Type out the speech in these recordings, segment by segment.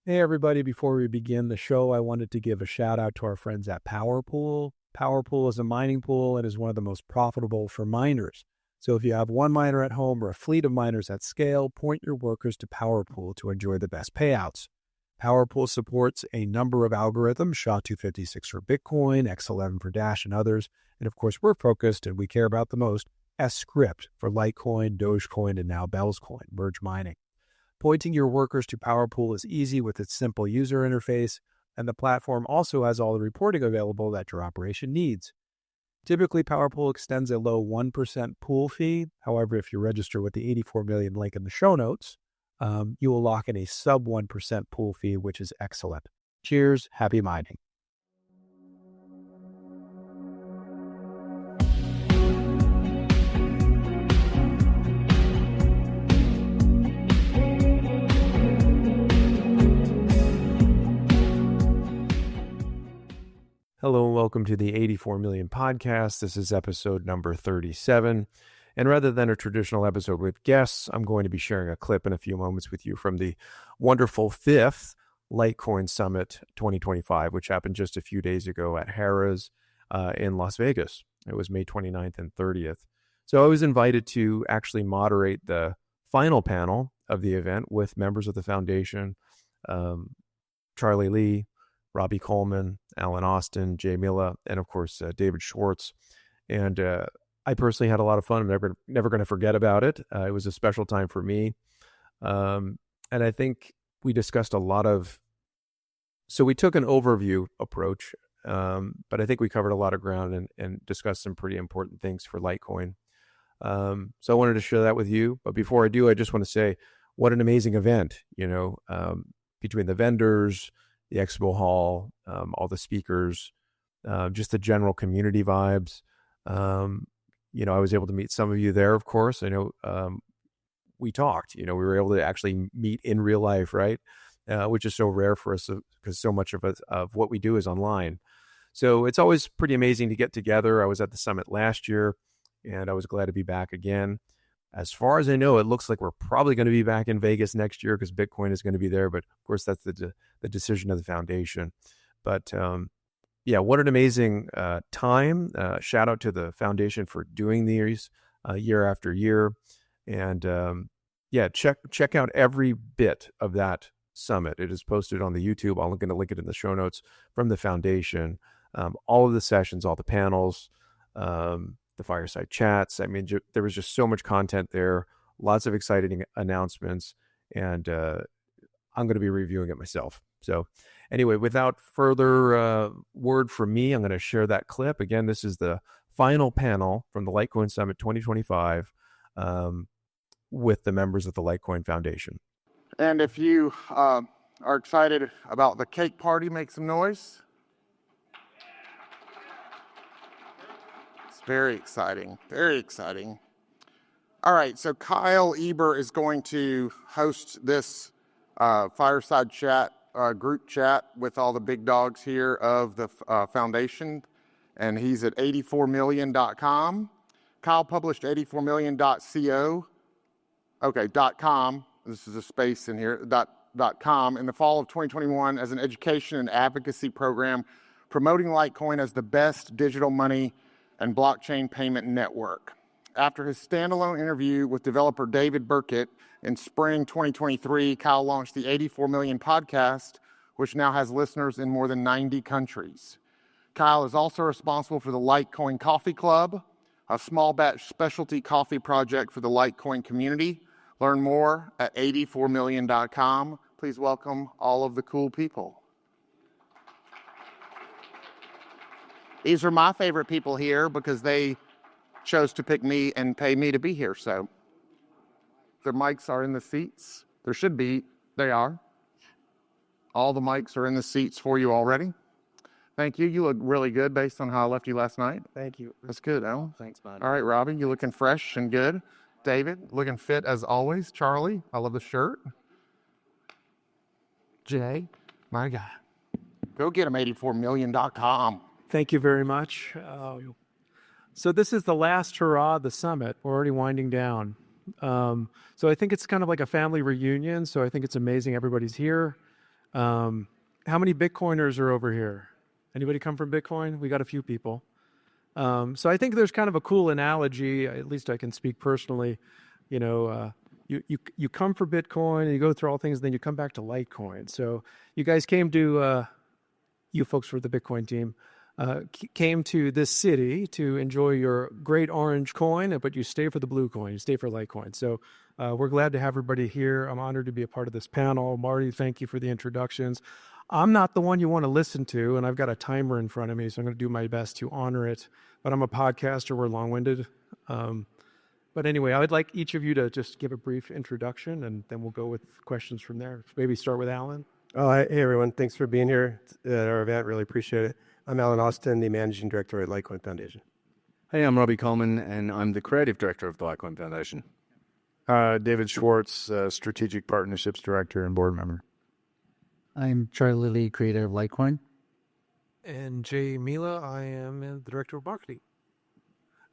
Hey, everybody. Before we begin the show, I wanted to give a shout out to our friends at PowerPool. PowerPool is a mining pool and is one of the most profitable for miners. So if you have one miner at home or a fleet of miners at scale, point your workers to PowerPool to enjoy the best payouts. PowerPool supports a number of algorithms, SHA-256 for Bitcoin, X11 for Dash, and others. And of course, we're focused and we care about the most, S-CRYPT for Litecoin, Dogecoin, and now Bell's Coin, merge mining. Pointing your workers to PowerPool is easy with its simple user interface, and the platform also has all the reporting available that your operation needs. Typically, PowerPool extends a low 1% pool fee. However, if you register with the 84 million link in the show notes, you will lock in a sub 1% pool fee, which is excellent. Cheers, happy mining. Hello and welcome to the 84 Million Podcast. This is episode number 37. And rather than a traditional episode with guests, I'm going to be sharing a clip in a few moments with you from the wonderful 5th Litecoin Summit 2025, which happened just a few days ago at Harrah's in Las Vegas. It was May 29th and 30th. So I was invited to actually moderate the final panel of the event with members of the foundation, Charlie Lee, Robbie Coleman, Alan Austin, Jay Milla, and of course, David Schwartz. And I personally had a lot of fun. I'm never going to forget about it. It was a special time for me. And I think we discussed a lot of, so we took an overview approach, but I think we covered a lot of ground and discussed some pretty important things for Litecoin. So I wanted to share that with you. But before I do, I just want to say what an amazing event, between the vendors, the expo hall, all the speakers, just the general community vibes. I was able to meet some of you there, of course. I know we talked, we were able to actually meet in real life, right? Which is so rare for us because so much of what we do is online. So it's always pretty amazing to get together. I was at the summit last year and I was glad to be back again. As far as I know, it looks like we're probably going to be back in Vegas next year because Bitcoin is going to be there. But of course, that's the decision of the foundation. But what an amazing time. Shout out to the foundation for doing these year after year. And check out every bit of that summit. It is posted on the YouTube. I'm going to link it in the show notes from the foundation. All of the sessions, all the panels, the fireside chats. I mean, there was just so much content there, lots of exciting announcements, and I'm going to be reviewing it myself. So anyway, without further word from me, I'm going to share that clip. Again, this is the final panel from the Litecoin Summit 2025 with the members of the Litecoin Foundation. And if you are excited about the cake party, make some noise. Very exciting, very exciting. All right, so Kyle Eber is going to host this fireside chat, group chat with all the big dogs here of the foundation, and he's at 84million.com. Kyle published 84million.co. Okay, .com. This is a space in here. .com in the fall of 2021 as an education and advocacy program promoting Litecoin as the best digital money and blockchain payment network. After his standalone interview with developer David Burkett in spring 2023, Kyle launched the 84 Million podcast, which now has listeners in more than 90 countries. Kyle is also responsible for the Litecoin Coffee Club, a small batch specialty coffee project for the Litecoin community. Learn more at 84million.com. Please welcome all of the cool people. These are my favorite people here because they chose to pick me and pay me to be here. So their mics are in the seats. There should be. They are. All the mics are in the seats for you already. Thank you. You look really good based on how I left you last night. Thank you. That's good, Al. Thanks, bud. All right, Robbie, you looking fresh and good. David, looking fit as always. Charlie, I love the shirt. Jay, my guy. Go get him, 84million.com. Thank you very much. So this is the last hurrah of the summit. We're already winding down. So I think it's kind of like a family reunion. So I think it's amazing everybody's here. How many Bitcoiners are over here? Anybody come from Bitcoin? We got a few people. So I think there's kind of a cool analogy, at least I can speak personally. You know, you come for Bitcoin and you go through all things, and then you come back to Litecoin. So you guys came to, you folks for the Bitcoin team, came to this city to enjoy your great orange coin, but you stay for the blue coin, you stay for Litecoin. So we're glad to have everybody here. I'm honored to be a part of this panel. Marty, thank you for the introductions. I'm not the one you want to listen to, and I've got a timer in front of me, so I'm going to do my best to honor it. But I'm a podcaster. We're long-winded. But anyway, I would like each of you to just give a brief introduction, and then we'll go with questions from there. Maybe start with Alan. Oh, hey everyone. Thanks for being here at our event. Really appreciate it. I'm Alan Austin, the Managing Director at Litecoin Foundation. Hey, I'm Robbie Coleman, and I'm the Creative Director of the Litecoin Foundation. David Schwartz, Strategic Partnerships Director and Board Member. I'm Charlie Lee, creator of Litecoin. And Jay Mila, I am the Director of Marketing.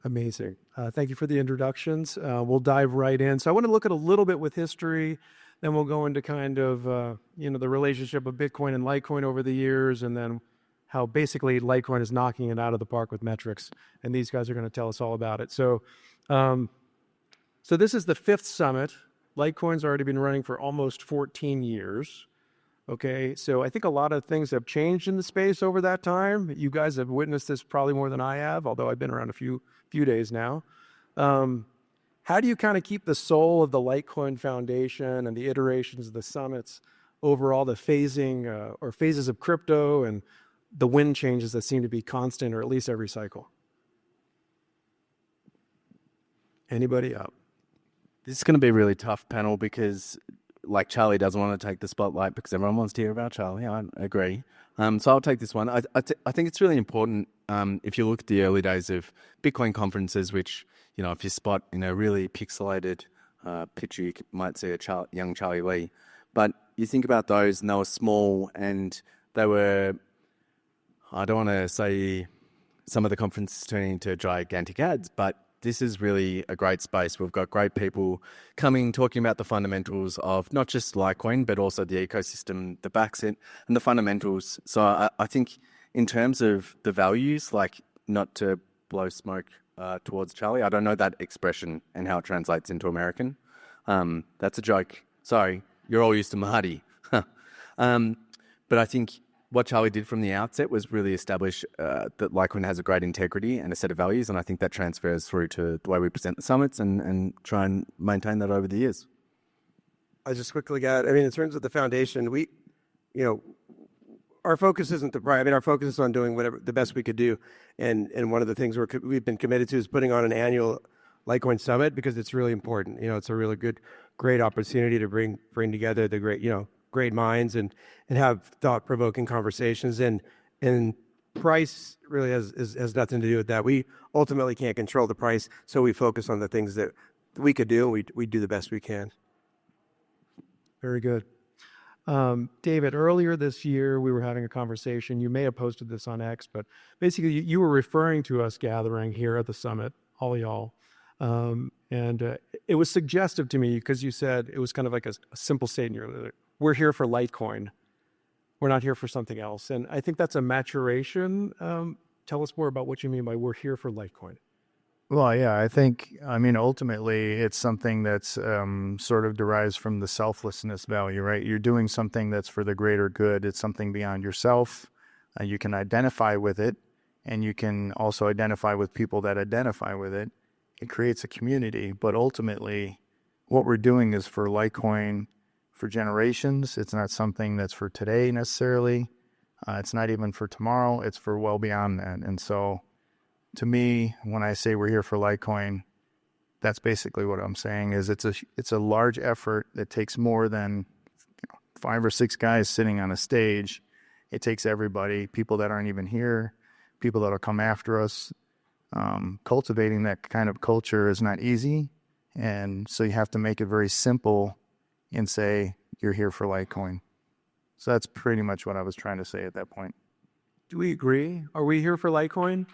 Amazing. Thank you for the introductions. We'll dive right in. So I want to look at a little bit with history, then we'll go into kind of, the relationship of Bitcoin and Litecoin over the years, and then how basically Litecoin is knocking it out of the park with metrics. And these guys are going to tell us all about it. So this is the 5th summit. Litecoin's already been running for almost 14 years. Okay, so I think a lot of things have changed in the space over that time. You guys have witnessed this probably more than I have, although I've been around a few days now. How do you kind of keep the soul of the Litecoin Foundation and the iterations of the summits overall, the phasing or phases of crypto and the wind changes that seem to be constant, or at least every cycle? Anybody up? This is going to be a really tough panel because, like, Charlie doesn't want to take the spotlight because everyone wants to hear about Charlie. I agree. So I'll take this one. I think it's really important if you look at the early days of Bitcoin conferences, which, if you spot in a really pixelated picture, you might see a young Charlie Lee. But you think about those, and they were small, and they were, I don't want to say some of the conferences turning into gigantic ads, but this is really a great space. We've got great people coming, talking about the fundamentals of not just Litecoin, but also the ecosystem that backs it and the fundamentals. So I think in terms of the values, like, not to blow smoke towards Charlie, I don't know that expression and how it translates into American. That's a joke. Sorry, you're all used to Marty. But I think what Charlie did from the outset was really establish that Litecoin has a great integrity and a set of values, and I think that transfers through to the way we present the summits and try and maintain that over the years. I just quickly got, in terms of the foundation, our focus isn't the price. Our focus is on doing whatever the best we could do, and one of the things we've been committed to is putting on an annual Litecoin Summit because it's really important. It's a really great opportunity to bring together the great minds and have thought-provoking conversations, and price really has nothing to do with that. We ultimately can't control the price, so we focus on the things that we could do, and we do the best we can. Very good. David, earlier this year, we were having a conversation. You may have posted this on X, but basically you were referring to us gathering here at the summit, all y'all. And it was suggestive to me because you said it was kind of like a simple statement. We're here for Litecoin. We're not here for something else. And I think that's a maturation. Tell us more about what you mean by we're here for Litecoin. Well, yeah, I think, ultimately it's something that's sort of derives from the selflessness value, right? You're doing something that's for the greater good. It's something beyond yourself. You can identify with it, and you can also identify with people that identify with it. It creates a community, but ultimately what we're doing is for Litecoin for generations. It's not something that's for today necessarily. It's not even for tomorrow. It's for well beyond that. And so to me, when I say we're here for Litecoin, that's basically what I'm saying is it's a large effort that takes more than 5 or 6 guys sitting on a stage. It takes everybody, people that aren't even here, people that'll come after us. Cultivating that kind of culture is not easy. And so you have to make it very simple and say, you're here for Litecoin. So that's pretty much what I was trying to say at that point. Do we agree? Are we here for Litecoin?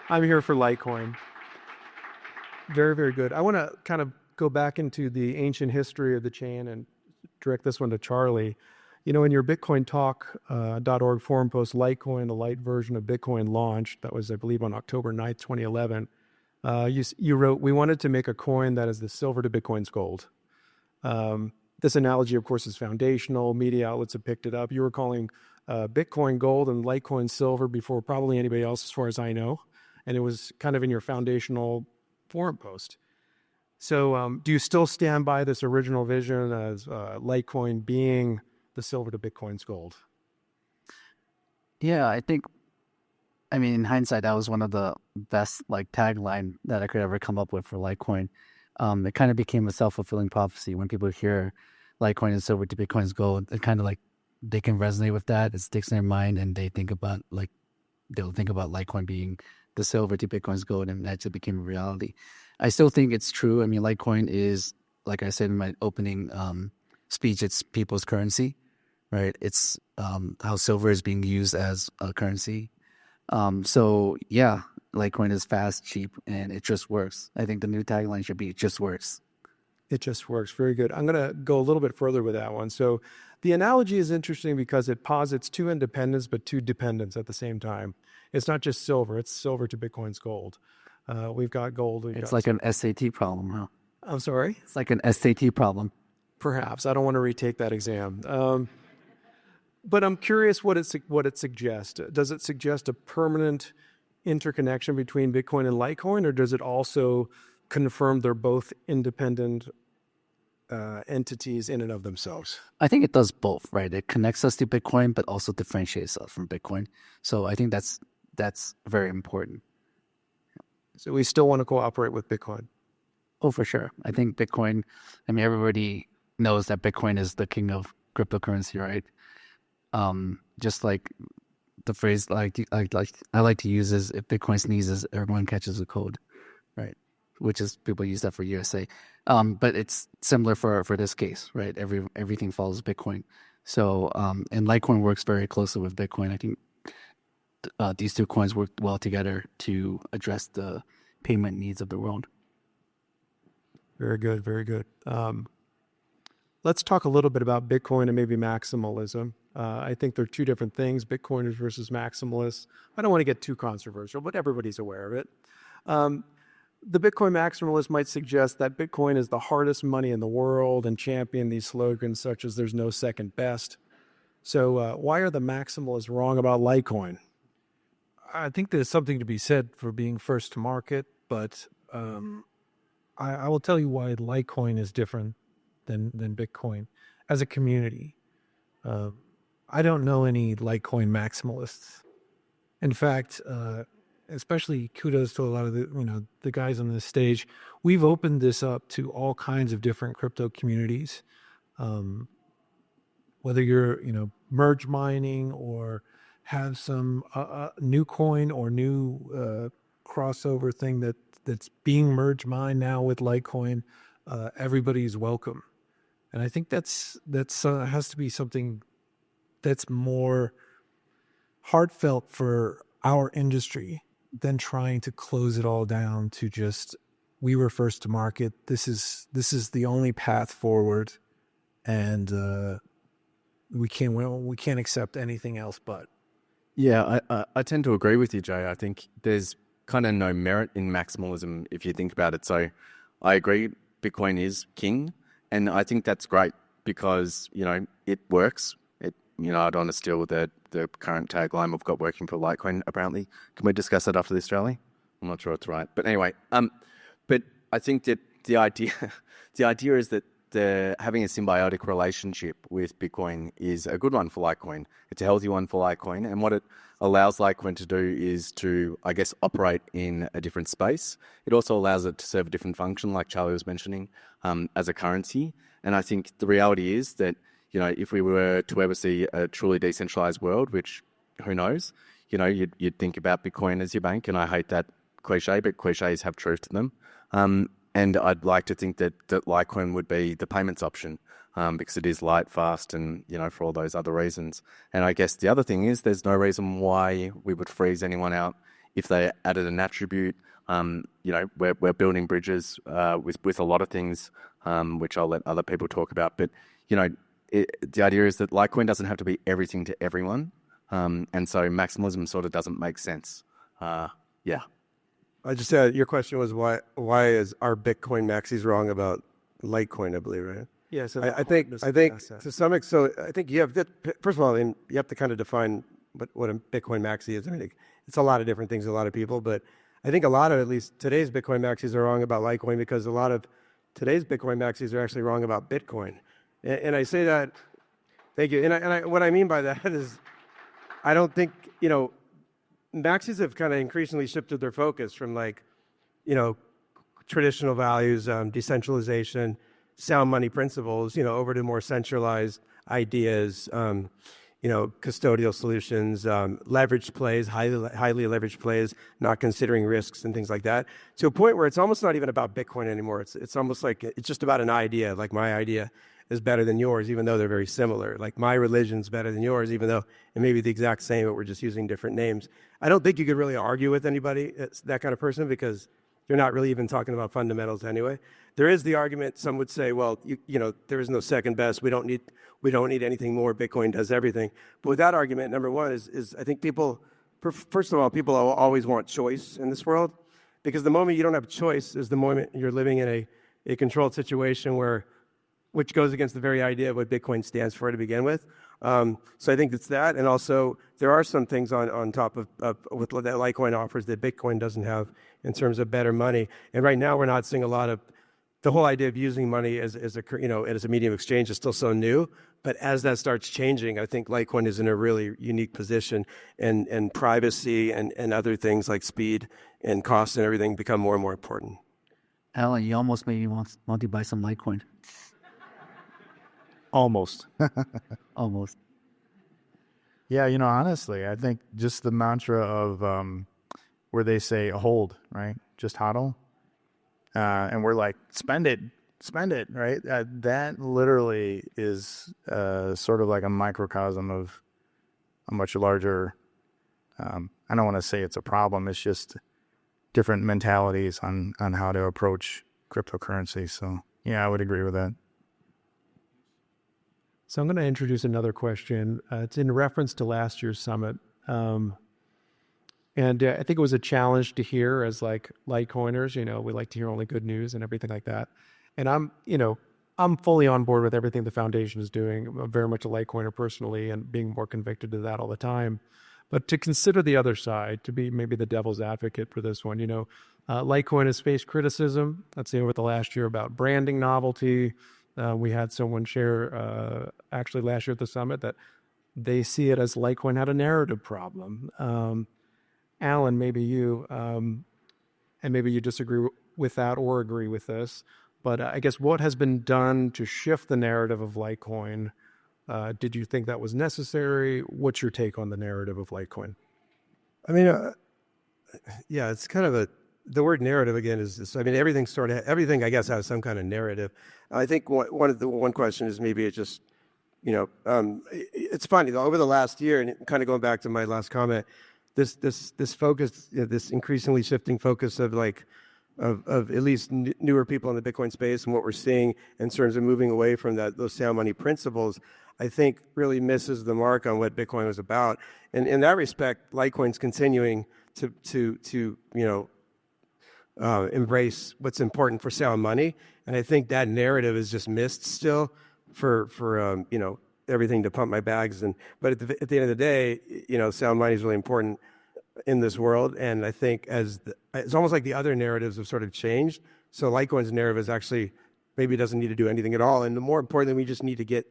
I'm here for Litecoin. Very, very good. I want to kind of go back into the ancient history of the chain and direct this one to Charlie. In your BitcoinTalk.org forum post, Litecoin, the light version of Bitcoin launched. That was, I believe, on October 9th, 2011. You wrote, "We wanted to make a coin that is the silver to Bitcoin's gold." This analogy, of course, is foundational. Media outlets have picked it up. You were calling Bitcoin gold and Litecoin silver before probably anybody else, as far as I know. And it was kind of in your foundational forum post. So do you still stand by this original vision as Litecoin being the silver to Bitcoin's gold? Yeah, in hindsight, that was one of the best tagline that I could ever come up with for Litecoin. It kind of became a self-fulfilling prophecy. When people hear Litecoin and silver to Bitcoin's gold, it kind of they can resonate with that. It sticks in their mind, and they think about they'll think about Litecoin being the silver to Bitcoin's gold, and that just became a reality. I still think it's true. I mean, Litecoin is, like I said in my opening speech, it's people's currency, right? It's how silver is being used as a currency. So yeah, Litecoin is fast, cheap, and it just works. I think the new tagline should be, "It just works." It just works. Very good. I'm going to go a little bit further with that one. So the analogy is interesting because it posits two independents, but two dependents at the same time. It's not just silver. It's silver to Bitcoin's gold. We've got gold. It's like an SAT problem, huh? I'm sorry? It's like an SAT problem. Perhaps. I don't want to retake that exam. But I'm curious what it suggests. Does it suggest a permanent interconnection between Bitcoin and Litecoin, or does it also confirm they're both independent entities in and of themselves? I think it does both, right? It connects us to Bitcoin, but also differentiates us from Bitcoin. So I think that's very important. So we still want to cooperate with Bitcoin? Oh, for sure. I think Bitcoin, everybody knows that Bitcoin is the king of cryptocurrency, right? Just like the phrase I like to use is, if Bitcoin sneezes, everyone catches a cold, right? Which is, people use that for USA. But it's similar for this case, right? Everything follows Bitcoin. So, and Litecoin works very closely with Bitcoin. I think these two coins work well together to address the payment needs of the world. Very good, very good. Let's talk a little bit about Bitcoin and maybe maximalism. I think they're two different things, Bitcoiners versus maximalists. I don't want to get too controversial, but everybody's aware of it. The Bitcoin maximalist might suggest that Bitcoin is the hardest money in the world and champion these slogans such as "there's no second best." So why are the maximalists wrong about Litecoin? I think there's something to be said for being first to market, but I will tell you why Litecoin is different than Bitcoin as a community. I don't know any Litecoin maximalists. In fact, especially kudos to a lot of the guys on this stage. We've opened this up to all kinds of different crypto communities. Whether you're merge mining or have some new coin or new crossover thing that's being merge mined now with Litecoin, everybody's welcome. And I think that's has to be something that's more heartfelt for our industry than trying to close it all down to just, we were first to market. This is the only path forward, and we can't accept anything else but. Yeah, I tend to agree with you, Jay. I think there's kind of no merit in maximalism if you think about it. So I agree, Bitcoin is king, and I think that's great because, it works. I don't want to steal the current tagline we've got working for Litecoin, apparently. Can we discuss that after this, Charlie? I'm not sure it's right. But anyway, but I think that the idea is that having a symbiotic relationship with Bitcoin is a good one for Litecoin. It's a healthy one for Litecoin. And what it allows Litecoin to do is to, I guess, operate in a different space. It also allows it to serve a different function, like Charlie was mentioning, as a currency. And I think the reality is that, if we were to ever see a truly decentralized world, which who knows, you'd think about Bitcoin as your bank. And I hate that cliche, but cliches have truth to them. And I'd like to think that Litecoin would be the payments option because it is light, fast, and, for all those other reasons. And I guess the other thing is there's no reason why we would freeze anyone out if they added an attribute. We're building bridges with a lot of things, which I'll let other people talk about. But, the idea is that Litecoin doesn't have to be everything to everyone, and so maximalism sort of doesn't make sense. Yeah. I just said your question was why is our Bitcoin maxis wrong about Litecoin? I believe, right? Yeah, so I think to some extent. So I think you have that. First of all, you have to kind of define what a Bitcoin maxi is. I mean, it's a lot of different things to a lot of people, but I think a lot of at least today's Bitcoin maxis are wrong about Litecoin because a lot of today's Bitcoin maxis are actually wrong about Bitcoin. And I say that, thank you. And what I mean by that is, I don't think maxis have kind of increasingly shifted their focus from traditional values, decentralization, sound money principles, over to more centralized ideas, custodial solutions, leveraged plays, highly leveraged plays, not considering risks and things like that, to a point where it's almost not even about Bitcoin anymore. It's almost like it's just about an idea. Like my idea is better than yours, even though they're very similar. Like my religion's better than yours, even though it may be the exact same, but we're just using different names. I don't think you could really argue with anybody, that kind of person, because you're not really even talking about fundamentals anyway. There is the argument, some would say, well, there is no second best. We don't need anything more. Bitcoin does everything. But with that argument, number one is I think people, first of all, people always want choice in this world, because the moment you don't have choice is the moment you're living in a controlled situation which goes against the very idea of what Bitcoin stands for to begin with. So I think it's that. And also, there are some things on top of what that Litecoin offers that Bitcoin doesn't have in terms of better money. And right now, we're not seeing a lot of the whole idea of using money as a medium of exchange is still so new. But as that starts changing, I think Litecoin is in a really unique position, and privacy and other things like speed and cost and everything become more and more important. Alan, you almost made me want to buy some Litecoin. Almost. Almost. Yeah, honestly, I think just the mantra of where they say hold, right? Just hodl. And we're like, spend it, right? That literally is sort of like a microcosm of a much larger, I don't want to say it's a problem, it's just different mentalities on how to approach cryptocurrency. So yeah, I would agree with that. So I'm going to introduce another question. It's in reference to last year's summit. And I think it was a challenge to hear as Litecoiners, we like to hear only good news and everything like that. And I'm fully on board with everything the foundation is doing. I'm very much a Litecoiner personally and being more convicted to that all the time. But to consider the other side, to be maybe the devil's advocate for this one, Litecoin has faced criticism, let's say over the last year, about branding novelty. We had someone share actually last year at the summit that they see it as Litecoin had a narrative problem. Alan, maybe you, and maybe you disagree with that or agree with this, but I guess what has been done to shift the narrative of Litecoin? Did you think that was necessary? What's your take on the narrative of Litecoin? I mean, yeah, it's kind of the word narrative again is everything I guess has some kind of narrative. I think one question is maybe it just, it's funny though, over the last year, and kind of going back to my last comment, this focus, this increasingly shifting focus of at least newer people in the Bitcoin space and what we're seeing in terms of moving away from those sound money principles, I think really misses the mark on what Bitcoin was about. And in that respect, Litecoin's continuing to embrace what's important for sound money. And I think that narrative is just missed still for everything to pump my bags. But at the end of the day, sound money is really important in this world. And I think it's almost like the other narratives have sort of changed. So Litecoin's narrative is actually maybe doesn't need to do anything at all. And more importantly, we just need to get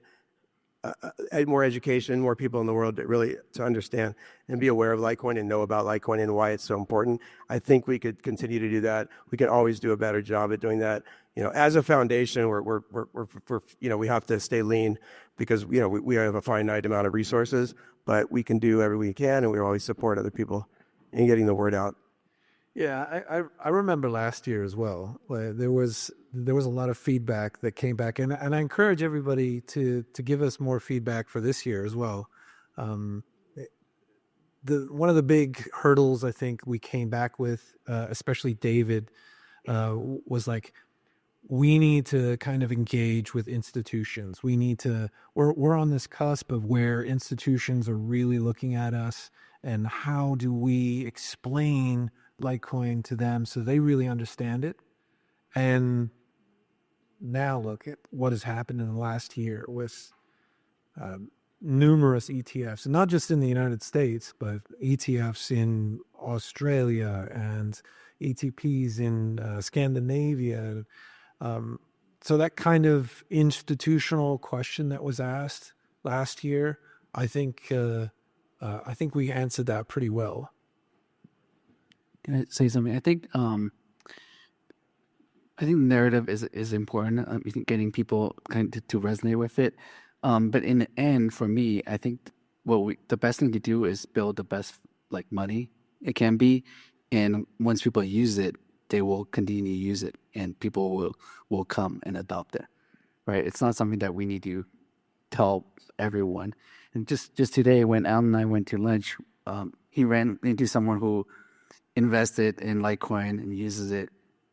more education, more people in the world to understand and be aware of Litecoin and know about Litecoin and why it's so important. I think we could continue to do that. We can always do a better job at doing that. As a foundation, we have to stay lean because we have a finite amount of resources, but we can do whatever we can, and we always support other people in getting the word out. Yeah, I remember last year as well. There was a lot of feedback that came back, and I encourage everybody to give us more feedback for this year as well. One of the big hurdles I think we came back with, especially David, was we need to kind of engage with institutions. We need to, we're on this cusp of where institutions are really looking at us, and how do we explain Litecoin to them so they really understand it. And now look at what has happened in the last year with numerous ETFs, not just in the United States, but ETFs in Australia and ETPs in Scandinavia. So that kind of institutional question that was asked last year, I think we answered that pretty well. Can I say something? I think the narrative is important. I think getting people kind of to resonate with it. But in the end, for me, I think the best thing to do is build the best like money it can be, and once people use it, they will continue to use it, and people will come and adopt it. Right? It's not something that we need to tell everyone. And just today, when Alan and I went to lunch, he ran into someone who invested in Litecoin and uses it,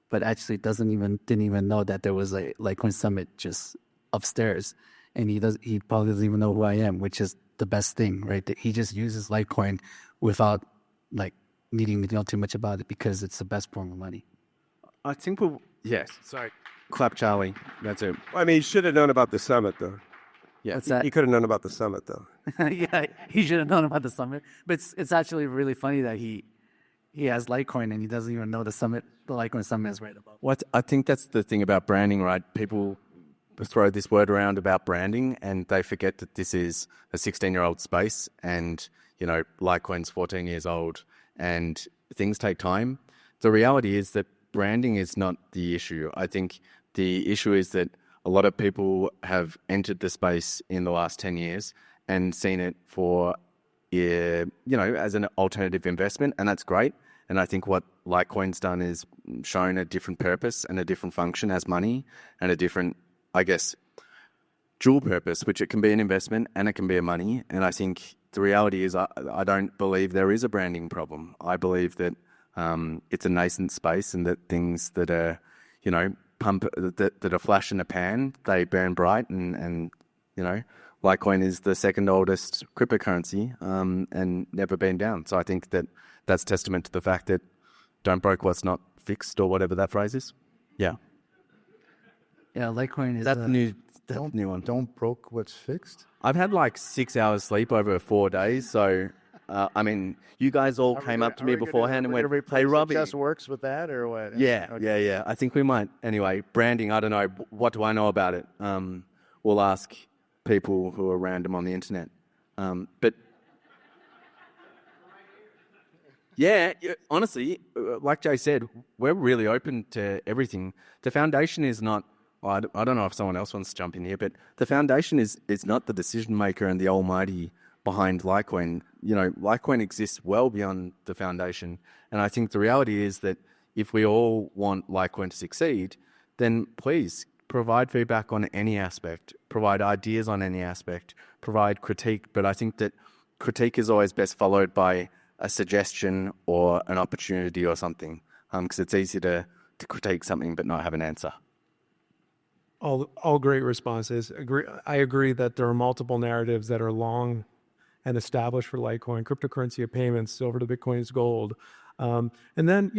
but actually didn't even know that there was a Litecoin Summit just upstairs. And he probably doesn't even know who I am, which is the best thing, right? That he just uses Litecoin without like needing to know too much about it, because it's the best form of money. I think yes. Sorry. Clap, Charlie. That's it. I mean, he should have known about the summit, though. Yeah. What's that? He could have known about the summit, though. Yeah, he should have known about the summit. But it's actually really funny that he has Litecoin and he doesn't even know the Litecoin Summit is right above. What I think that's the thing about branding, right? People throw this word around about branding and they forget that this is a 16-year-old space, and Litecoin's 14 years old and things take time. The reality is that branding is not the issue. I think the issue is that a lot of people have entered the space in the last 10 years and seen it for, as an alternative investment, and that's great. And I think what Litecoin's done is shown a different purpose and a different function as money, and a different, I guess, dual purpose, which it can be an investment and it can be a money. And I think the reality is I don't believe there is a branding problem. I believe that it's a nascent space, and that things that are, that are flash in a pan, they burn bright, and Litecoin is the second oldest cryptocurrency and never been down. So I think that that's testament to the fact that don't broke what's not fixed, or whatever that phrase is. Yeah. Yeah, Litecoin is That's new one. Don't broke what's fixed. I've had like 6 hours sleep over 4 days. So, you guys all came up to me beforehand and went, "Hey, Robbie." Just works with that, or what? Yeah, Okay. yeah. I think we might. Anyway, branding, I don't know. What do I know about it? We'll ask people who are random on the internet. But yeah, honestly, like Jay said, we're really open to everything. The foundation is not, I don't know if someone else wants to jump in here, but the foundation is not the decision maker and the almighty behind Litecoin. Litecoin exists well beyond the foundation. And I think the reality is that if we all want Litecoin to succeed, then please provide feedback on any aspect, provide ideas on any aspect, provide critique. But I think that critique is always best followed by a suggestion or an opportunity or something, because it's easy to critique something but not have an answer. All great responses. I agree that there are multiple narratives that are long and established for Litecoin: cryptocurrency of payments, silver to Bitcoin is gold. And then,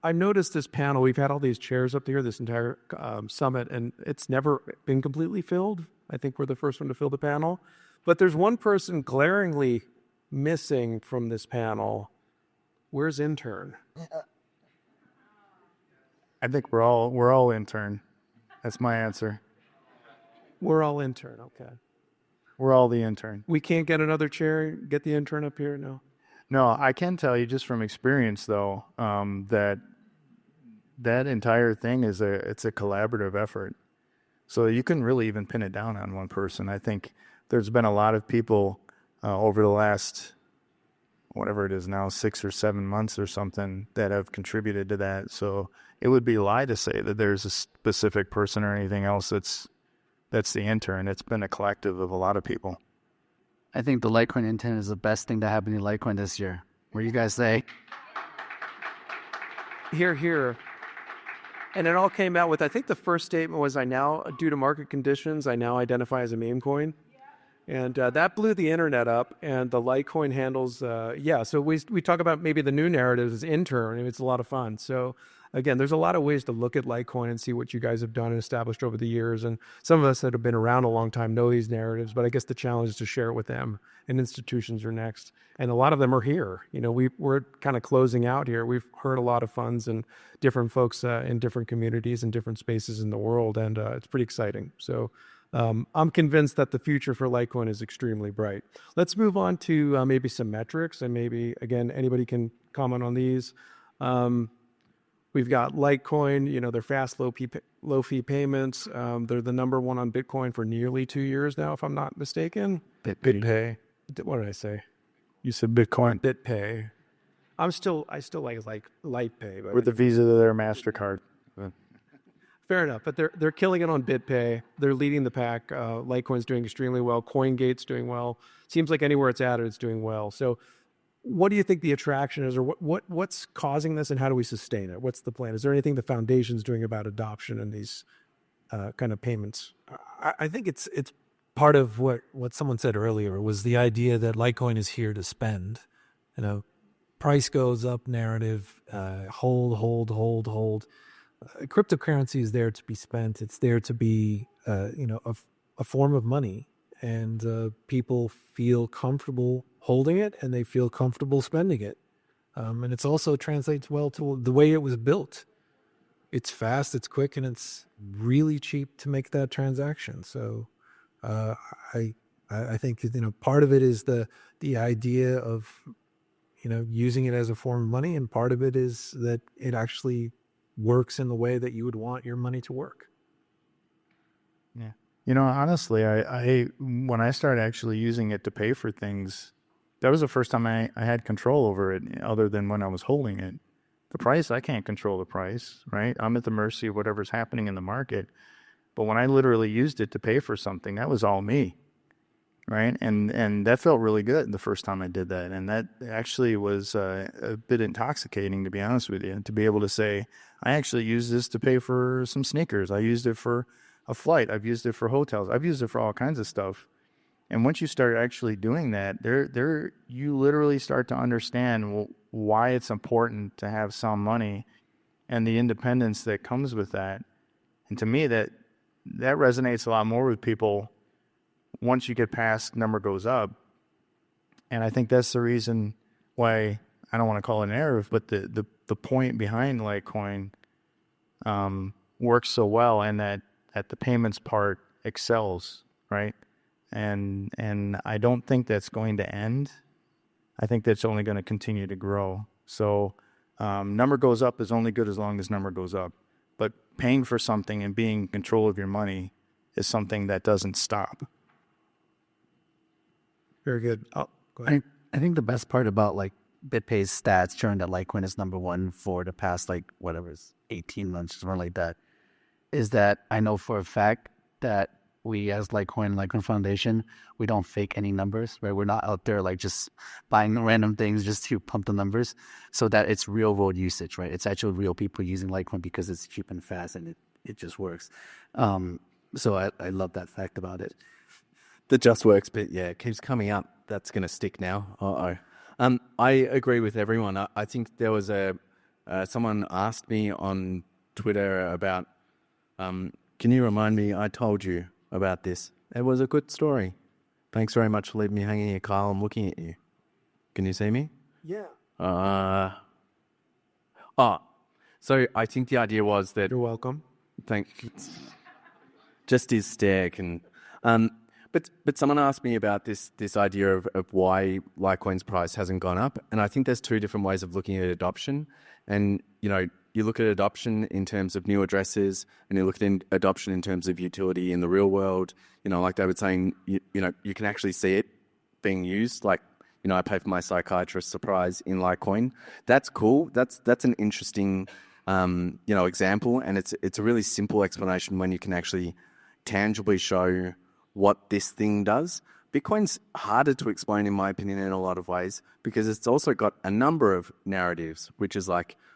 I noticed this panel, we've had all these chairs up here, this entire summit, and it's never been completely filled. I think we're the first one to fill the panel. But there's one person glaringly missing from this panel. Where's intern? I think we're all intern. That's my answer. We're all intern, okay. We're all the intern. We can't get another chair, get the intern up here? No. No, I can tell you just from experience, though, that entire thing it's a collaborative effort. So you couldn't really even pin it down on one person. I think there's been a lot of people over the last, whatever it is now, 6 or 7 months or something, that have contributed to that. So it would be a lie to say that there's a specific person or anything else that's the intern. It's been a collective of a lot of people. I think the Litecoin intern is the best thing that happened to Litecoin this year. What do you guys say? Here. And it all came out with, I think the first statement was, due to market conditions, I now identify as a meme coin. And that blew the internet up, and the Litecoin handles, so we talk about maybe the new narratives as intern, and it's a lot of fun. So again, there's a lot of ways to look at Litecoin and see what you guys have done and established over the years. And some of us that have been around a long time know these narratives, but I guess the challenge is to share it with them, and institutions are next. And a lot of them are here. We're kind of closing out here. We've heard a lot of funds and different folks in different communities and different spaces in the world, and it's pretty exciting. So I'm convinced that the future for Litecoin is extremely bright. Let's move on to maybe some metrics, and maybe, again, anybody can comment on these. We've got Litecoin, they're fast, low fee payments. They're the number one on Bitcoin for nearly 2 years now, if I'm not mistaken. BitPay. What did I say? You said Bitcoin. BitPay. I still like LitePay. But We're the Visa to their MasterCard. fair enough, but they're killing it on BitPay. They're leading the pack. Litecoin's doing extremely well. CoinGate's doing well. Seems like anywhere it's at, it's doing well. So what do you think the attraction is, or what's causing this, and how do we sustain it? What's the plan? Is there anything the foundation's doing about adoption in these kind of payments? I think it's part of what someone said earlier was the idea that Litecoin is here to spend. Price goes up narrative, hold. Cryptocurrency is there to be spent. It's there to be, a form of money, and people feel comfortable holding it, and they feel comfortable spending it. And it's also translates well to the way it was built. It's fast, it's quick, and it's really cheap to make that transaction. So I think part of it is the idea of using it as a form of money, and part of it is that it actually works in the way that you would want your money to work. Yeah. Honestly, I when I started actually using it to pay for things, that was the first time I had control over it, other than when I was holding it. The price, I can't control the price, right? I'm at the mercy of whatever's happening in the market. But when I literally used it to pay for something, that was all me, right? And that felt really good the first time I did that. And that actually was a bit intoxicating, to be honest with you, to be able to say, I actually used this to pay for some sneakers. I used it for a flight. I've used it for hotels. I've used it for all kinds of stuff. And once you start actually doing that, you literally start to understand why it's important to have some money and the independence that comes with that. And to me, that resonates a lot more with people once you get past number goes up. And I think that's the reason why, I don't want to call it an narrative, but the point behind Litecoin works so well, and that the payments part excels, right? And I don't think that's going to end. I think that's only going to continue to grow. So number goes up is only good as long as number goes up. But paying for something and being in control of your money is something that doesn't stop. Very good. Oh, go ahead. I think the best part about BitPay's stats showing that Litecoin is number one for the past 18 months, something like that, is that I know for a fact that we as Litecoin Foundation, we don't fake any numbers, right? We're not out there just buying random things just to pump the numbers, so that it's real world usage, right? It's actually real people using Litecoin because it's cheap and fast, and it just works. So I love that fact about it. The just works bit, yeah, it keeps coming up. That's going to stick now. I agree with everyone. I think there was someone asked me on Twitter about, can you remind me, I told you about this. It was a good story. Thanks very much for leaving me hanging here, Kyle. I'm looking at you. Can you see me? Yeah. So I think the idea was that... You're welcome. Just his stare can... But someone asked me about this idea of why Litecoin's price hasn't gone up, and I think there's two different ways of looking at adoption. And you look at adoption in terms of new addresses, and you look at adoption in terms of utility in the real world. Like they were saying, you can actually see it being used. I pay for my psychiatrist surprise in Litecoin. That's cool. That's an interesting example, and it's a really simple explanation when you can actually tangibly show what this thing does. Bitcoin's harder to explain, in my opinion, in a lot of ways, because it's also got a number of narratives, which is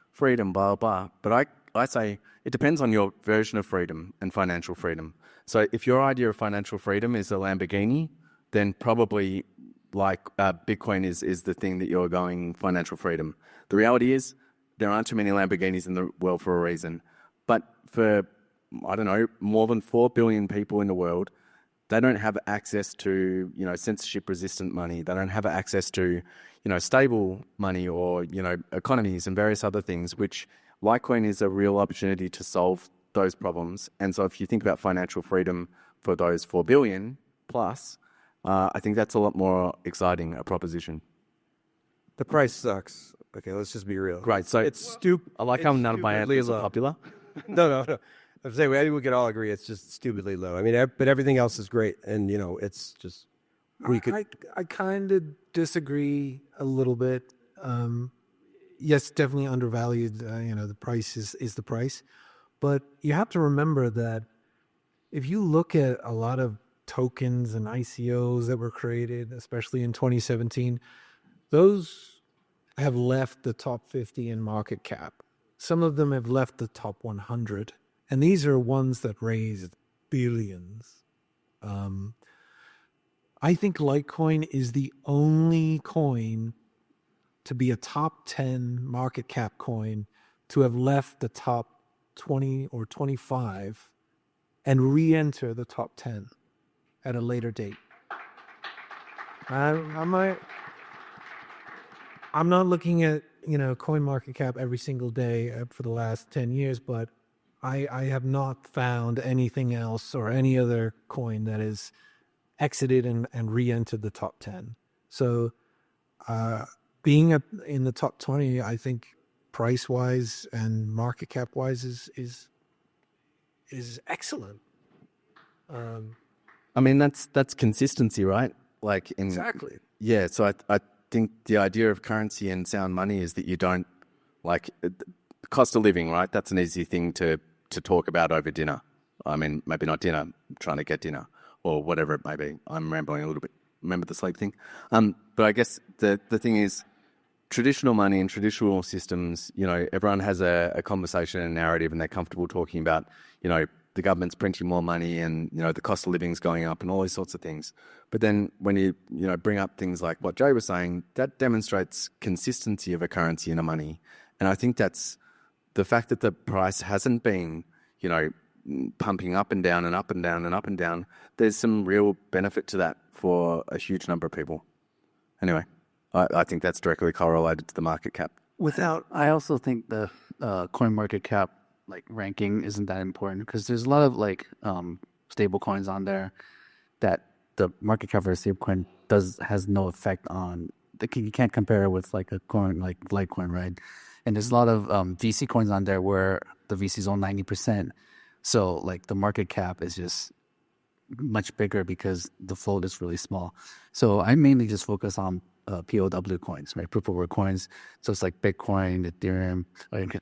freedom, blah, blah. But I say it depends on your version of freedom and financial freedom. So if your idea of financial freedom is a Lamborghini, then probably like Bitcoin is the thing that you're going financial freedom. The reality is there aren't too many Lamborghinis in the world for a reason. But for, I don't know, more than 4 billion people in the world, they don't have access to, censorship-resistant money. They don't have access to, stable money or, economies and various other things, which Litecoin is a real opportunity to solve those problems. And so if you think about financial freedom for those 4 billion plus, I think that's a lot more exciting a proposition. The price sucks. Okay, let's just be real. Great. So it's stupid. I like how none of my answers are popular. No. I'm saying we could all agree it's just stupidly low. I mean, but everything else is great, and it's just I kind of disagree a little bit. Yes, definitely undervalued. The price is the price, but you have to remember that if you look at a lot of tokens and ICOs that were created, especially in 2017, those have left the top 50 in market cap. Some of them have left the top 100. And these are ones that raised billions. I think Litecoin is the only coin to be a top 10 market cap coin to have left the top 20 or 25 and re-enter the top 10 at a later date. I'm not looking at, coin market cap every single day for the last 10 years, but I have not found anything else or any other coin that is exited and re-entered the top 10. So being in the top 20, I think price-wise and market cap-wise is excellent. I mean, that's consistency, right? Exactly. Yeah, so I think the idea of currency and sound money is that you don't, the cost of living, right? That's an easy thing to talk about over dinner. I mean, maybe not dinner, trying to get dinner or whatever it may be. I'm rambling a little bit. Remember the sleep thing? But I guess the thing is, traditional money and traditional systems, everyone has a conversation and narrative and they're comfortable talking about, the government's printing more money and, the cost of living's going up and all these sorts of things. But then when you bring up things like what Jay was saying, that demonstrates consistency of a currency and a money. And I think that's the fact that the price hasn't been, pumping up and down and up and down and up and down. There's some real benefit to that for a huge number of people. Anyway, I think that's directly correlated to the market cap. I also think the coin market cap ranking isn't that important because there's a lot of stable coins on there that the market cap for a stable coin has no effect on. You can't compare it with a coin like Litecoin, right? And there's a lot of VC coins on there where the VCs own 90%. So the market cap is just much bigger because the float is really small. So I mainly just focus on POW coins, right? Proof of work coins. So it's like Bitcoin, Ethereum.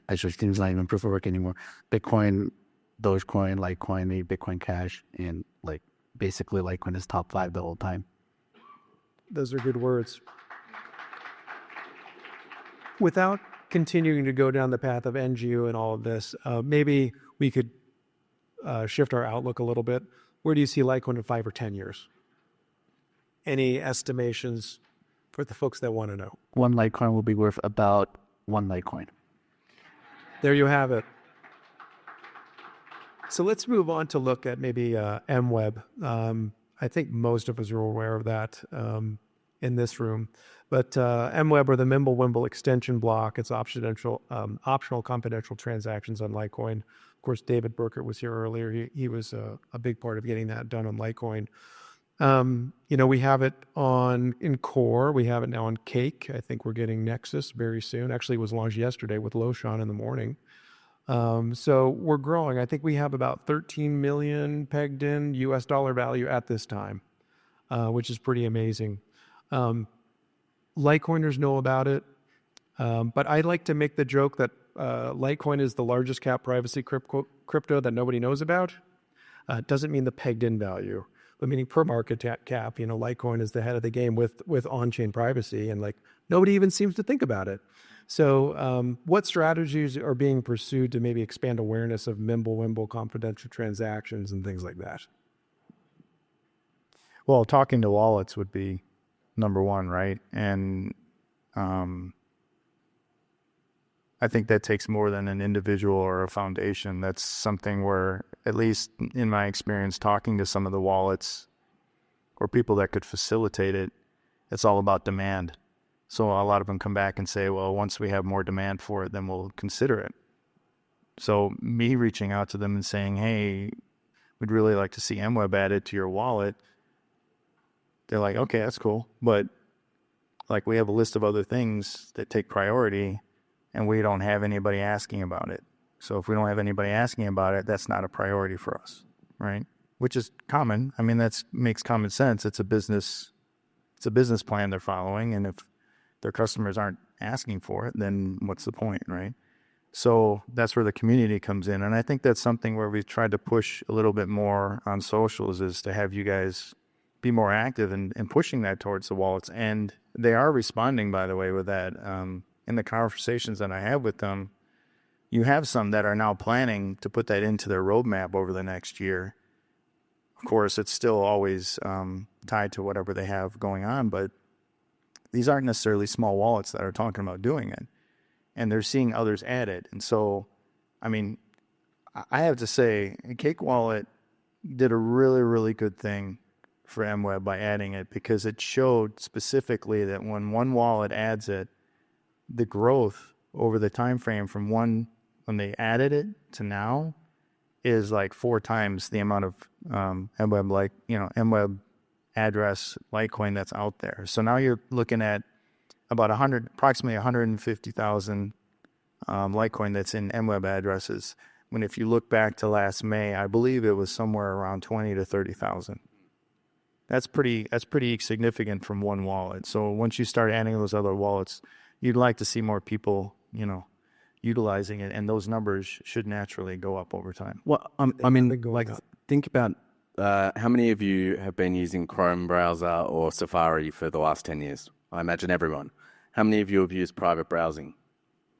Actually, it's not even proof of work anymore. Bitcoin, Dogecoin, Litecoin, Bitcoin Cash, and basically Litecoin is top 5 the whole time. Those are good words. Without continuing to go down the path of NGO and all of this, maybe we could shift our outlook a little bit. Where do you see Litecoin in 5 or 10 years? Any estimations for the folks that want to know? One Litecoin will be worth about 1 Litecoin. There you have it. So let's move on to look at maybe MWeb. I think most of us are aware of that in this room. But MWeb, or the Mimblewimble extension block, it's optional confidential transactions on Litecoin. Of course, David Burkett was here earlier. He was a big part of getting that done on Litecoin. We have it in Core. We have it now on Cake. I think we're getting Nexus very soon. Actually, it was launched yesterday with Loshan in the morning. So we're growing. I think we have about 13 million pegged in US dollar value at this time, which is pretty amazing. Litecoiners know about it, but I like to make the joke that Litecoin is the largest cap privacy crypto that nobody knows about. It doesn't mean the pegged in value, but meaning per market cap. Litecoin is the head of the game with on-chain privacy, and nobody even seems to think about it. So what strategies are being pursued to maybe expand awareness of Mimble confidential transactions and things like that? Well, talking to wallets would be number one, right? And I think that takes more than an individual or a foundation. That's something where, at least in my experience, talking to some of the wallets or people that could facilitate it, it's all about demand. So a lot of them come back and say, well, once we have more demand for it, then we'll consider it. So me reaching out to them and saying, hey, we'd really like to see MWeb added to your wallet. They're like, okay, that's cool. But like, we have a list of other things that take priority and we don't have anybody asking about it. So if we don't have anybody asking about it, that's not a priority for us, right? Which is common. I mean, that makes common sense. It's a business plan they're following. And if their customers aren't asking for it, then what's the point, right? So that's where the community comes in. And I think that's something where we've tried to push a little bit more on socials, is to have you guys be more active in pushing that towards the wallets. And they are responding, by the way, with that. In the conversations that I have with them, you have some that are now planning to put that into their roadmap over the next year. Of course, it's still always tied to whatever they have going on, but these aren't necessarily small wallets that are talking about doing it. And they're seeing others add it. And so, I mean, I have to say, Cake Wallet did a really, really good thing for MWeb by adding it, because it showed specifically that when one wallet adds it, the growth over the time frame from when they added it to now is like 4 times the amount of MWeb, MWeb address Litecoin that's out there. So now you're looking at about approximately 150,000 Litecoin that's in MWeb addresses. When if you look back to last May, I believe it was somewhere around 20 to 30,000. That's pretty significant from one wallet. So once you start adding those other wallets, you'd like to see more people, utilizing it, and those numbers should naturally go up over time. Well, think about how many of you have been using Chrome browser or Safari for the last 10 years? I imagine everyone. How many of you have used private browsing?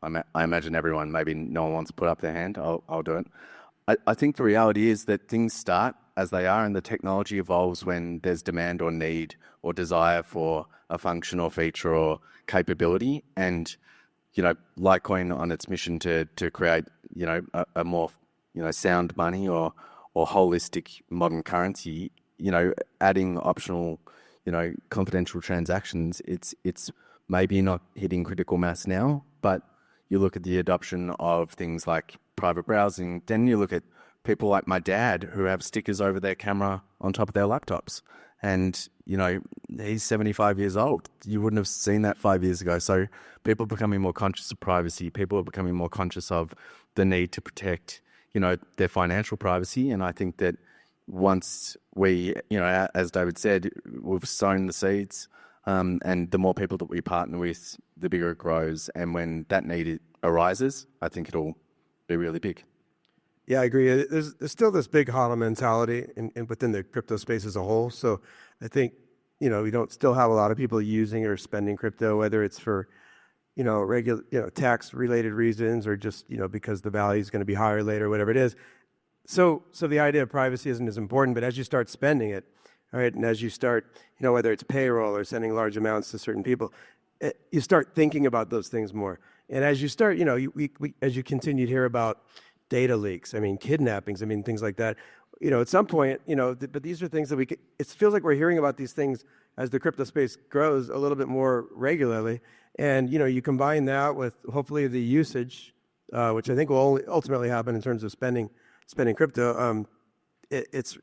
I imagine everyone. Maybe no one wants to put up their hand. I'll do it. I think the reality is that things start as they are, and the technology evolves when there's demand or need or desire for a function or feature or capability. And, Litecoin on its mission to create, a more, sound money or holistic modern currency, adding optional, confidential transactions, it's maybe not hitting critical mass now, but you look at the adoption of things like private browsing, then you look at people like my dad who have stickers over their camera on top of their laptops. And, he's 75 years old. You wouldn't have seen that 5 years ago. So people are becoming more conscious of privacy. People are becoming more conscious of the need to protect, their financial privacy. And I think that once we, as David said, we've sown the seeds, and the more people that we partner with, the bigger it grows. And when that need arises, I think it'll be really big. Yeah, I agree. There's still this big hodl mentality within the crypto space as a whole. So I think, we don't still have a lot of people using or spending crypto, whether it's for, regular, tax related reasons, or just, because the value is going to be higher later, whatever it is. So the idea of privacy isn't as important, but as you start spending it, all right, and as you start, whether it's payroll or sending large amounts to certain people, you start thinking about those things more. And as you start, as you continue to hear about data leaks, kidnappings, things like that, at some point, but these are things that it feels like we're hearing about these things as the crypto space grows a little bit more regularly. And, you combine that with hopefully the usage, which I think will only ultimately happen in terms of spending crypto. There's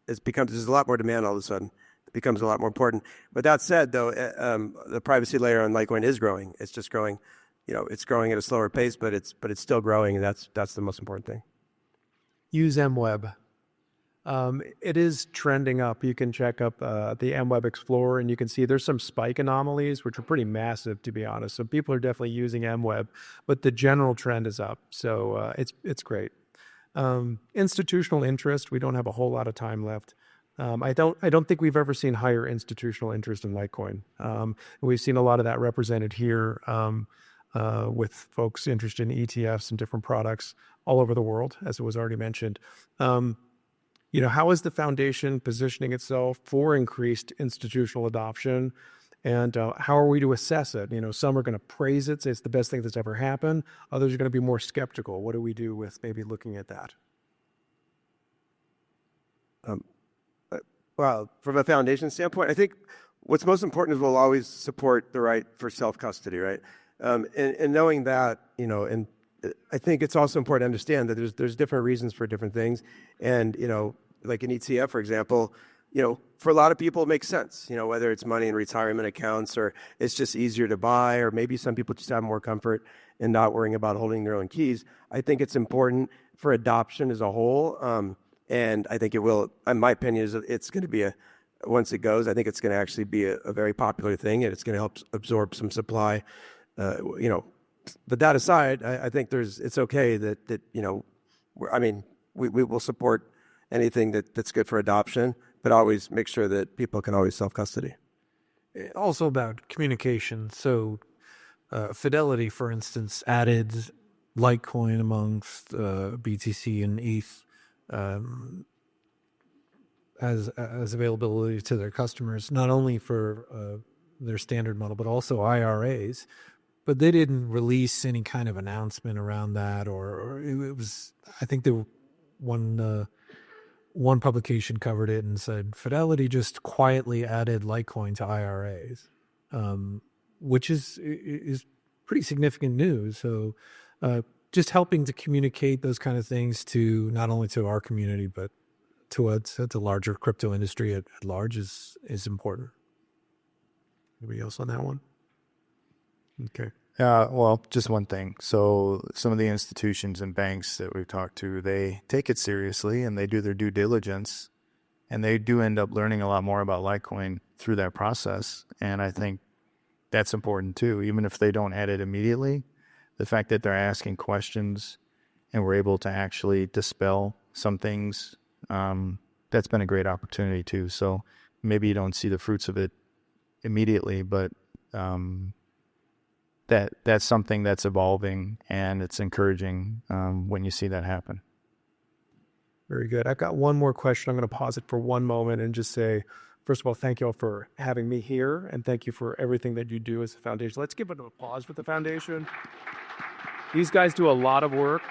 a lot more demand all of a sudden. It becomes a lot more important. But that said, though, the privacy layer on Litecoin is growing. It's just growing. It's growing at a slower pace, but it's still growing, and that's the most important thing. Use MWeb. It is trending up. You can check up the MWeb Explorer, and you can see there's some spike anomalies, which are pretty massive, to be honest. So people are definitely using MWeb, but the general trend is up. So it's great. Institutional interest, we don't have a whole lot of time left. I don't think we've ever seen higher institutional interest in Litecoin. We've seen a lot of that represented here with folks interested in ETFs and different products all over the world, as it was already mentioned. How is the foundation positioning itself for increased institutional adoption? And how are we to assess it? Some are going to praise it, say it's the best thing that's ever happened. Others are going to be more skeptical. What do we do with maybe looking at that? Well, from a foundation standpoint, I think what's most important is we'll always support the right for self-custody, right? And knowing that, and I think it's also important to understand that there's different reasons for different things. And, like an ETF, for example, for a lot of people, it makes sense, whether it's money in retirement accounts or it's just easier to buy, or maybe some people just have more comfort in not worrying about holding their own keys. I think it's important for adoption as a whole. And I think it will, in my opinion, it's going to be once it goes, I think it's going to actually be a very popular thing, and it's going to help absorb some supply. But that aside, I think it's okay that we will support anything that's good for adoption, but always make sure that people can always self-custody. Also about communication. So Fidelity, for instance, added Litecoin amongst BTC and ETH as availability to their customers, not only for their standard model, but also IRAs. But they didn't release any kind of announcement around that, or it was, I think there one publication covered it and said Fidelity just quietly added Litecoin to IRAs, which is pretty significant news. So just helping to communicate those kind of things to not only to our community, but to the larger crypto industry at large is important. Anybody else on that one? Okay. Well, just one thing. So some of the institutions and banks that we've talked to, they take it seriously and they do their due diligence, and they do end up learning a lot more about Litecoin through that process. And I think that's important too. Even if they don't add it immediately, the fact that they're asking questions and we're able to actually dispel some things, that's been a great opportunity too. So maybe you don't see the fruits of it immediately, but that's something that's evolving, and it's encouraging when you see that happen. Very good. I've got one more question. I'm going to pause it for one moment and just say, first of all, thank you all for having me here, and thank you for everything that you do as a foundation. Let's give it an applause for the foundation. These guys do a lot of work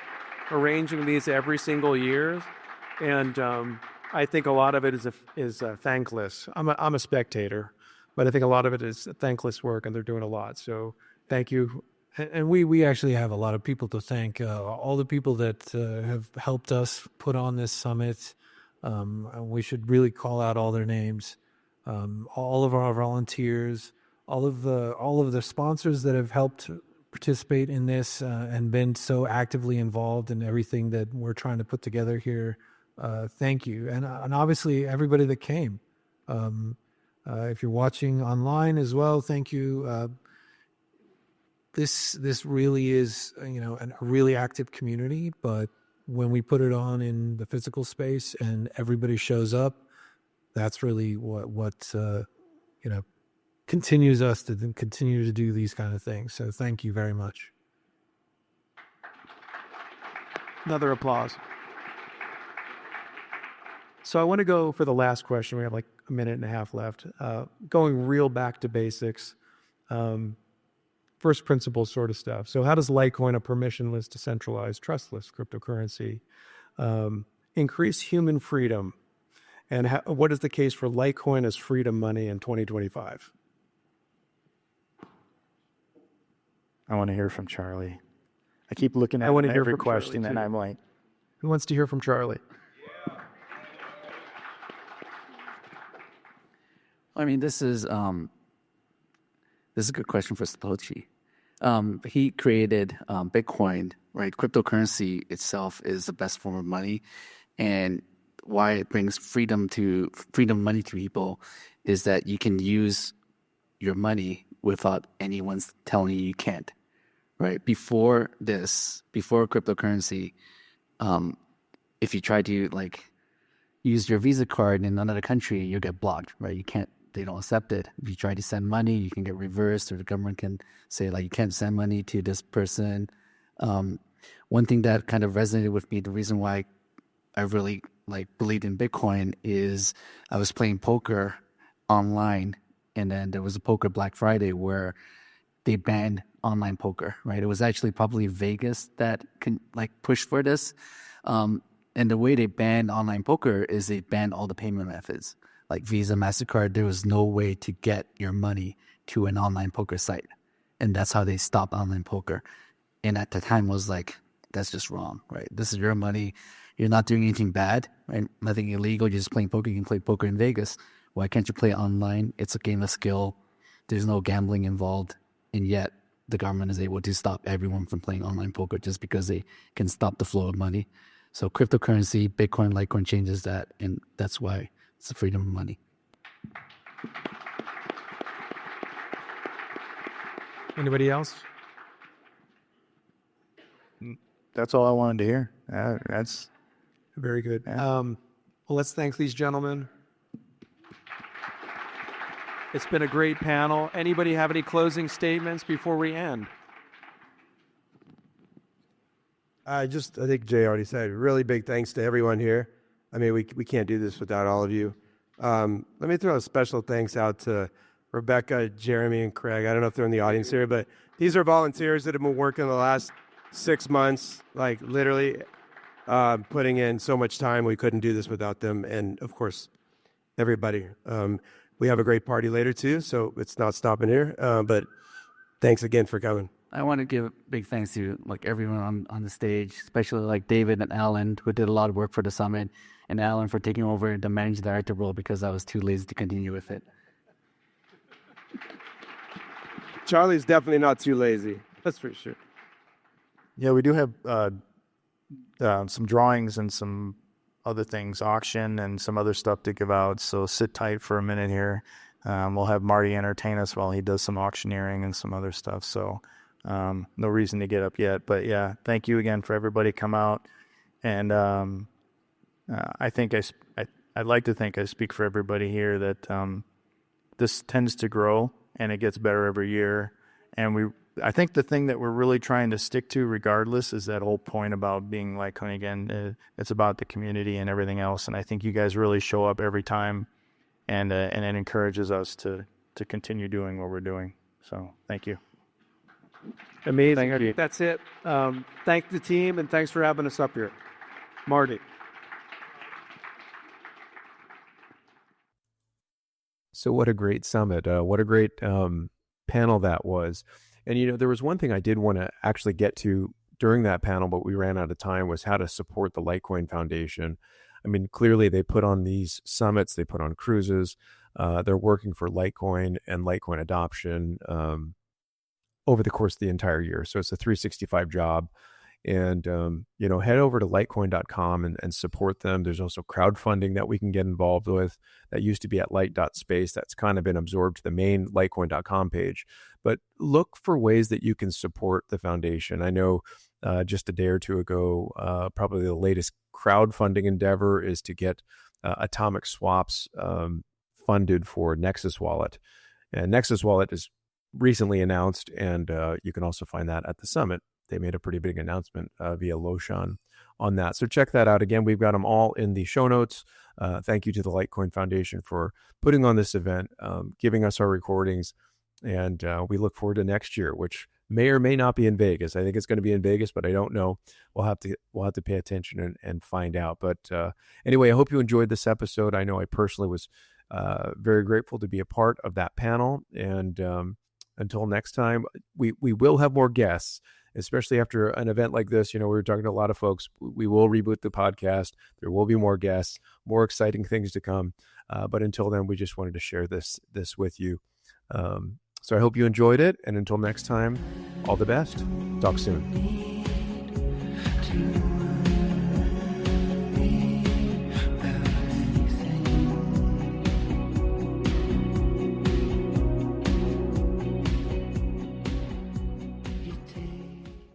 arranging these every single year, and I think a lot of it is thankless. I'm a spectator, but I think a lot of it is thankless work, and they're doing a lot. So thank you. And we actually have a lot of people to thank. All the people that have helped us put on this summit. We should really call out all their names. All of our volunteers, all of the sponsors that have helped participate in this and been so actively involved in everything that we're trying to put together here. Thank you, and obviously everybody that came. If you're watching online as well, thank you. This really is a really active community, but when we put it on in the physical space and everybody shows up, that's really what continues us to continue to do these kind of things. So thank you very much. Another applause. So I want to go for the last question. We have like a minute and a half left. Going real back to basics. First principles sort of stuff. So how does Litecoin, a permissionless, decentralized, trustless cryptocurrency, increase human freedom? And what is the case for Litecoin as freedom money in 2025? I want to hear from Charlie. I keep looking at every question and I'm like, who wants to hear from Charlie? I mean, this is a good question for Satoshi. He created Bitcoin, right? Cryptocurrency itself is the best form of money, and why it brings freedom money to people is that you can use your money without anyone's telling you can't, right? Before cryptocurrency, if you try to use your Visa card in another country, you get blocked, right? You can't, they don't accept it. If you try to send money, you can get reversed, or the government can say like, you can't send money to this person. One thing that kind of resonated with me, the reason why I really like believed in Bitcoin, is I was playing poker online, and then there was a poker Black Friday where they banned online poker, right? It was actually probably Vegas that can like push for this. And the way they banned online poker is they banned all the payment methods, like Visa, MasterCard. There was no way to get your money to an online poker site. And that's how they stopped online poker. And at the time was like, that's just wrong, right? This is your money. You're not doing anything bad, right? Nothing illegal. You're just playing poker. You can play poker in Vegas. Why can't you play online? It's a game of skill. There's no gambling involved. And yet the government is able to stop everyone from playing online poker just because they can stop the flow of money. So cryptocurrency, Bitcoin, Litecoin changes that. And that's why it's the freedom of money. Anybody else? That's all I wanted to hear. That's very good. Yeah. Well, let's thank these gentlemen. It's been a great panel. Anybody have any closing statements before we end? I think Jay already said, really big thanks to everyone here. I mean, we can't do this without all of you. Let me throw a special thanks out to Rebecca, Jeremy, and Craig. I don't know if they're in the audience here, but these are volunteers that have been working the last 6 months, like literally putting in so much time. We couldn't do this without them. And of course, everybody. We have a great party later too, so it's not stopping here. But thanks again for coming. I want to give big thanks to like everyone on the stage, especially like David and Alan, who did a lot of work for the summit, and Alan for taking over the managing director role because I was too lazy to continue with it. Charlie's definitely not too lazy. That's for sure. Yeah, we do have some drawings and some other things, auction and some other stuff to give out. So sit tight for a minute here. We'll have Marty entertain us while he does some auctioneering and some other stuff. So no reason to get up yet. But yeah, thank you again for everybody come out. And I think I'd like to think I speak for everybody here that this tends to grow and it gets better every year. And I think the thing that we're really trying to stick to regardless is that whole point about being Litecoin again. It's about the community and everything else. And I think you guys really show up every time, and it encourages us to continue doing what we're doing. So thank you. Amazing. Thank you. That's it. Thank the team, and thanks for having us up here. Marty. So what a great summit. What a great panel that was. And, you know, there was one thing I did want to actually get to during that panel, but we ran out of time, was how to support the Litecoin Foundation. I mean, clearly they put on these summits, they put on cruises. They're working for Litecoin and Litecoin adoption over the course of the entire year. So it's a 365 job. And, you know, head over to litecoin.com and support them. There's also crowdfunding that we can get involved with. That used to be at lite.space. That's kind of been absorbed to the main litecoin.com page. But look for ways that you can support the foundation. I know just a day or two ago, probably the latest crowdfunding endeavor is to get atomic swaps funded for Nexus Wallet. And Nexus Wallet is recently announced, and you can also find that at the summit. They made a pretty big announcement via Loshan on that. So check that out. Again, we've got them all in the show notes. Thank you to the Litecoin Foundation for putting on this event, giving us our recordings. And we look forward to next year, which may or may not be in Vegas. I think it's going to be in Vegas, but I don't know. We'll have to pay attention and find out. But anyway, I hope you enjoyed this episode. I know I personally was very grateful to be a part of that panel. And until next time, we will have more guests, especially after an event like this. You know, we were talking to a lot of folks. We will reboot the podcast. There will be more guests, more exciting things to come. But until then, we just wanted to share this with you. So I hope you enjoyed it. And until next time, all the best. Talk soon.